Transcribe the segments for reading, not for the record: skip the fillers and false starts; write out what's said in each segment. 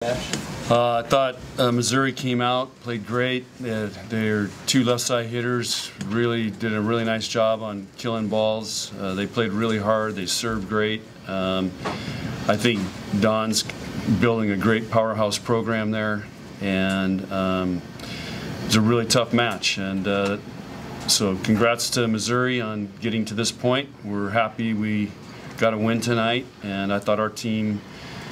I thought Missouri came out, played great. Their two left side hitters really did a really nice job on killing balls. They played really hard. They served great. I think Don's building a great powerhouse program there, and it's a really tough match. And so congrats to Missouri on getting to this point. We're happy we got a win tonight, and I thought our team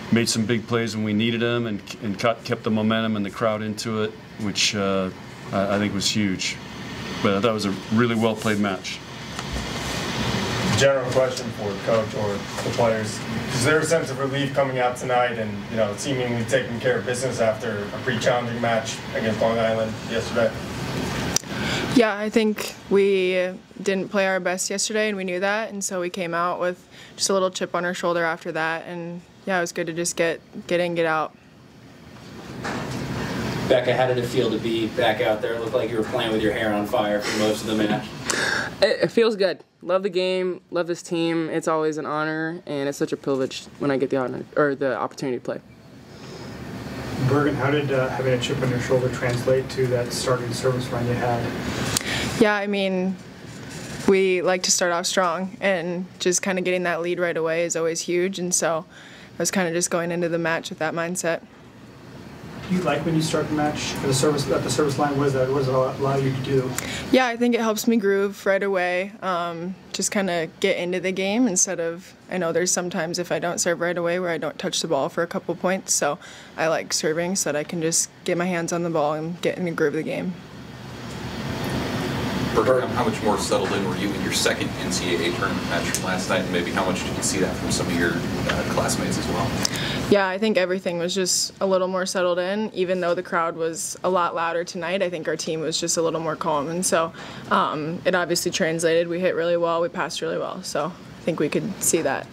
made some big plays when we needed them and kept the momentum and the crowd into it, which I think was huge. But I thought it was a really well-played match. General question for Coach or the players. Is there a sense of relief coming out tonight and, you know, seemingly taking care of business after a pretty challenging match against Long Island yesterday? Yeah, I think we didn't play our best yesterday, and we knew that, and so we came out with just a little chip on our shoulder after that, and yeah, it was good to just get in, get out. Bekka, how did it feel to be back out there? It looked like you were playing with your hair on fire for most of the match. It feels good. Love the game, love this team. It's always an honor, and it's such a privilege when I get the honor or the opportunity to play. Bergen, how did having a chip on your shoulder translate to that starting service run you had? Yeah, I mean, we like to start off strong, and just kind of getting that lead right away is always huge, and so I was kind of just going into the match with that mindset. Do you like when you start the match at the service line? What does that allow you to do? Yeah, I think it helps me groove right away. Just kind of get into the game instead of, I know there's sometimes if I don't serve right away where I don't touch the ball for a couple points, so I like serving so that I can just get my hands on the ball and get in the groove of the game. Bergen, how much more settled in were you in your second NCAA tournament match from last night, and maybe how much did you see that from some of your classmates as well? Yeah, I think everything was just a little more settled in. Even though the crowd was a lot louder tonight, I think our team was just a little more calm, and so it obviously translated. We hit really well, we passed really well, so I think we could see that.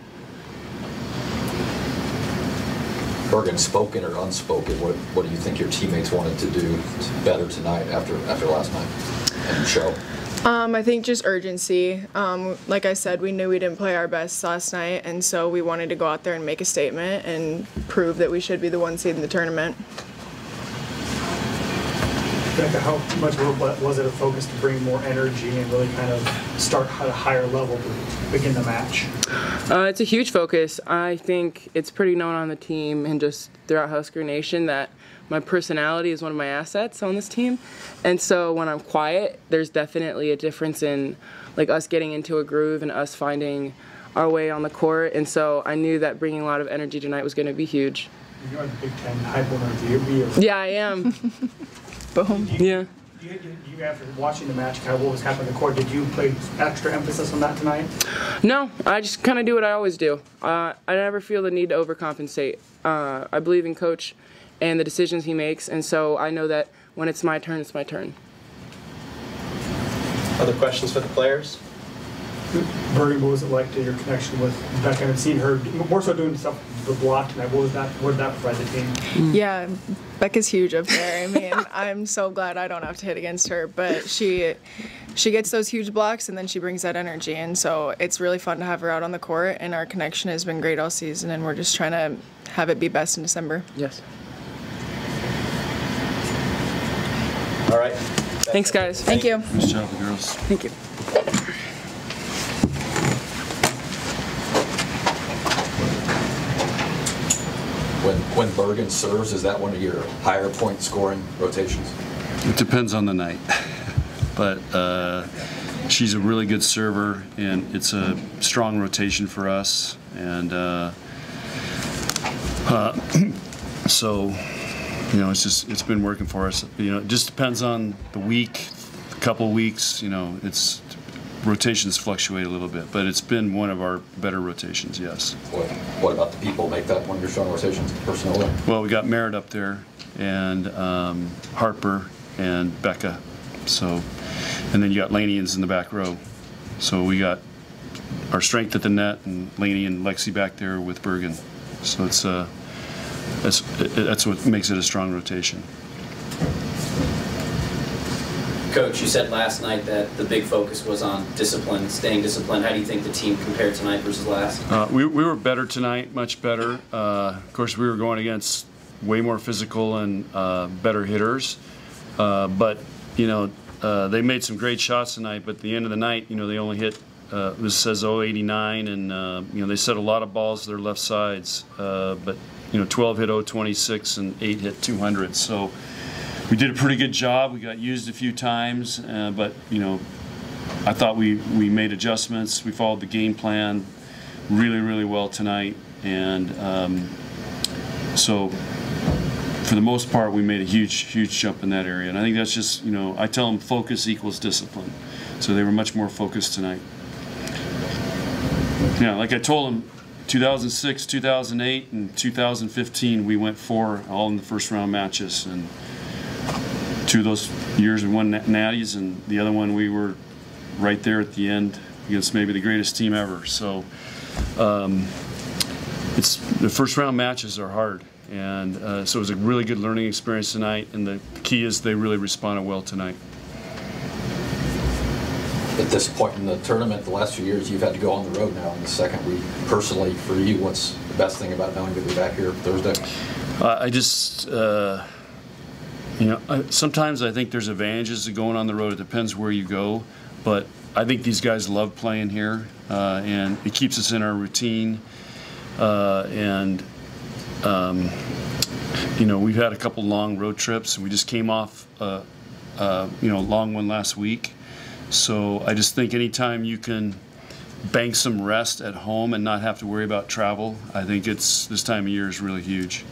Bergen, spoken or unspoken, what do you think your teammates wanted to do better tonight after last night and show? I think just urgency. Like I said, we knew we didn't play our best last night, and so we wanted to go out there and make a statement and prove that we should be the 1 seed in the tournament. Bekka, how much was it a focus to bring more energy and really kind of start at a higher level to begin the match? It's a huge focus. I think it's pretty known on the team and just throughout Husker Nation that my personality is one of my assets on this team, and so when I'm quiet, there's definitely a difference in like us getting into a groove and us finding our way on the court, and so I knew that bringing a lot of energy tonight was going to be huge. You are the Big Ten hype woman of the year. Yeah, I am. Boom. Yeah. You, after watching the match, kind of what was happening on the court, did you play extra emphasis on that tonight? No, I just kind of do what I always do. I never feel the need to overcompensate. I believe in Coach and the decisions he makes, and so I know that when it's my turn, it's my turn. Other questions for the players? Bergen, what was it like to your connection with Bekka and seeing her more so doing stuff the block tonight? What did that provide the team? Yeah, Bekka's huge up there. I mean, I'm so glad I don't have to hit against her, but she gets those huge blocks and then she brings that energy, and so it's really fun to have her out on the court, and our connection has been great all season, and we're just trying to have it be best in December. Yes. All right. Thanks, guys. Thank you. Nice job, girls. Thank you. When Bergen serves, is that one of your higher point scoring rotations? It depends on the night, but she's a really good server, and it's a strong rotation for us, and so you know, it's been working for us. You know, it just depends on the week, a couple weeks. You know, rotations fluctuate a little bit, but it's been one of our better rotations, yes. What about the people make that one of your strong rotations, personnel? Well, we got Merritt up there, and Harper, and Bekka. So, and then you got Lanian's in the back row. So we got our strength at the net, and Laney and Lexi back there with Bergen. So that's what makes it a strong rotation. Coach, you said last night that the big focus was on discipline, staying disciplined. How do you think the team compared tonight versus last? We were better tonight, much better. Of course, we were going against way more physical and better hitters. But, you know, they made some great shots tonight, but at the end of the night, you know, they only hit, this says 089, and, you know, they set a lot of balls to their left sides. But, you know, 12 hit 026 and 8 hit 200. So we did a pretty good job. We got used a few times, but, you know, I thought we made adjustments. We followed the game plan really, really well tonight. And so for the most part, we made a huge jump in that area. And I think that's just, you know, I tell them focus equals discipline. So they were much more focused tonight. Yeah, like I told them, 2006, 2008, and 2015, we went 4 all in the first round matches. And 2 of those years we won natties, and the other one we were right there at the end against maybe the greatest team ever. So it's the first round matches are hard, and so it was a really good learning experience tonight. And the key is they really responded well tonight. At this point in the tournament, the last few years, you've had to go on the road now in the second week. Personally, for you, what's the best thing about knowing you'll be back here Thursday? I just, you know, sometimes I think there's advantages to going on the road. It depends where you go. But I think these guys love playing here, and it keeps us in our routine. You know, we've had a couple long road trips, and we just came off, you know, a long one last week. So I just think anytime you can bank some rest at home and not have to worry about travel, I think this time of year is really huge.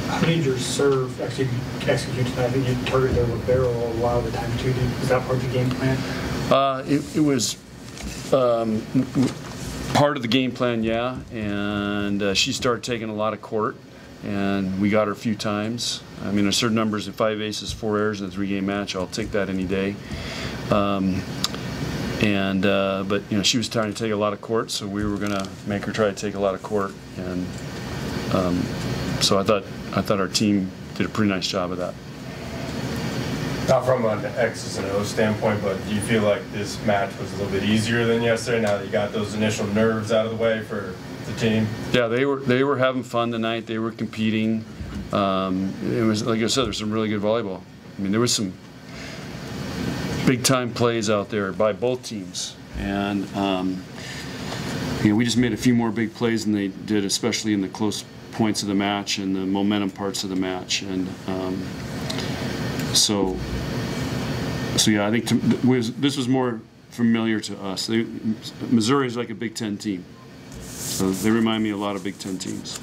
How did your serve actually execute tonight? I think you targeted their libero a lot of the time too. Was that part of the game plan? It was part of the game plan, yeah. And she started taking a lot of court, and we got her a few times. I mean, there's certain numbers in 5 aces, 4 errors in a 3-game match. I'll take that any day. But you know, she was trying to take a lot of court, so we were going to make her try to take a lot of court. And so I thought our team did a pretty nice job of that. Not from an X's and O's standpoint, but do you feel like this match was a little bit easier than yesterday now that you got those initial nerves out of the way for the team? Yeah, they were having fun tonight. They were competing. It was, like I said, there's some really good volleyball. I mean, there was some big-time plays out there by both teams. And you know, we just made a few more big plays than they did, especially in the close points of the match and the momentum parts of the match. And so yeah, I think this was more familiar to us. Missouri is like a Big Ten team, so they remind me a lot of Big Ten teams.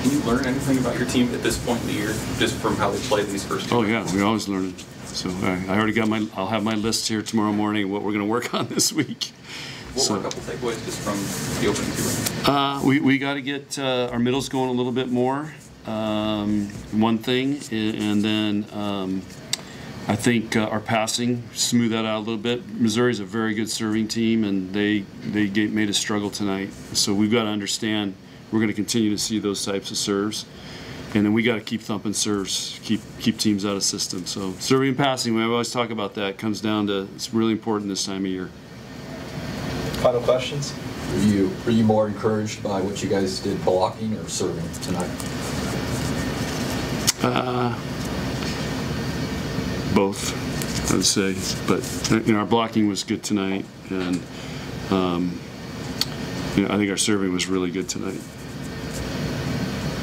Can you learn anything about your team at this point in the year, just from how they played these first 2 Oh yeah, we're always learning. So I already got I'll have my list here tomorrow morning, what we're going to work on this week. What were a couple takeaways just from the opening 2 rounds? We got to get our middles going a little bit more. One thing, and then I think our passing, smooth that out a little bit. Missouri's a very good serving team, and they made us struggle tonight. So we've got to understand we're going to continue to see those types of serves, and then we got to keep thumping serves, keep teams out of system. So serving and passing, we always talk about that, comes down to, it's really important this time of year. Final questions? Are you more encouraged by what you guys did blocking or serving tonight? Both, I would say. But you know, our blocking was good tonight, and you know, I think our serving was really good tonight.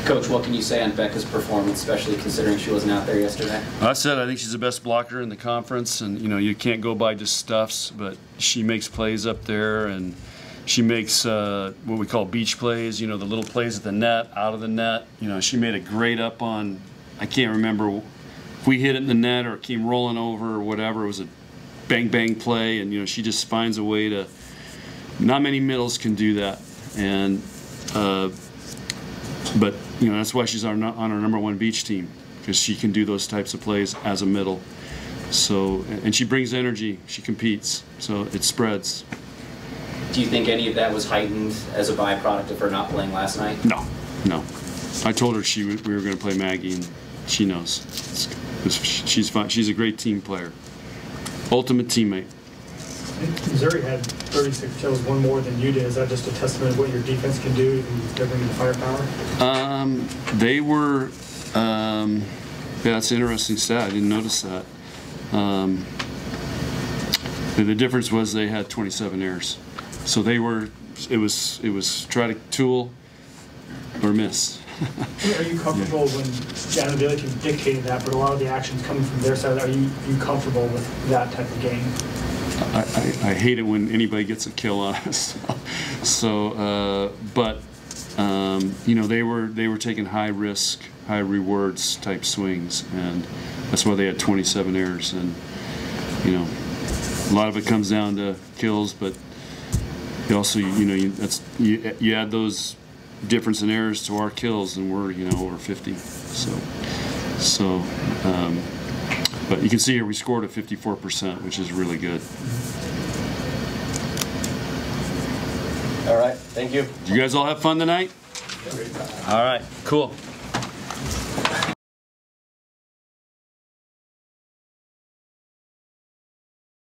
Coach, what can you say on Bekka's performance, especially considering she wasn't out there yesterday? I said I think she's the best blocker in the conference, and you know, you can't go by just stuffs, but she makes plays up there, and she makes what we call beach plays, you know, the little plays at the net, out of the net. You know, she made a great up on, I can't remember if we hit it in the net or it came rolling over or whatever. It was a bang bang play, and you know, she just finds a way to, not many middles can do that. And but you know, that's why she's on our #1 beach team, because she can do those types of plays as a middle. So, and she brings energy, she competes, so it spreads. Do you think any of that was heightened as a byproduct of her not playing last night? No. I told her we were going to play Maggie, and she knows. She's fine. She's a great team player. Ultimate teammate. Missouri had 36 kills, one more than you did. Is that just a testament of what your defense can do and they're bringing the firepower? They were, yeah, that's an interesting stat. I didn't notice that. The difference was they had 27 errors. So they were, it was try to tool or miss. Are you comfortable when, yeah, I know the other team dictated that, but a lot of the action's coming from their side. Are you comfortable with that type of game? I hate it when anybody gets a kill on us. So, but you know, they were taking high risk, high rewards type swings, and that's why they had 27 errors. And you know, a lot of it comes down to kills, but you also, you know, you add those difference in errors to our kills, and we're, you know, over 50. So, but you can see here we scored at 54%, which is really good. All right, thank you. Did you guys all have fun tonight? All right, cool.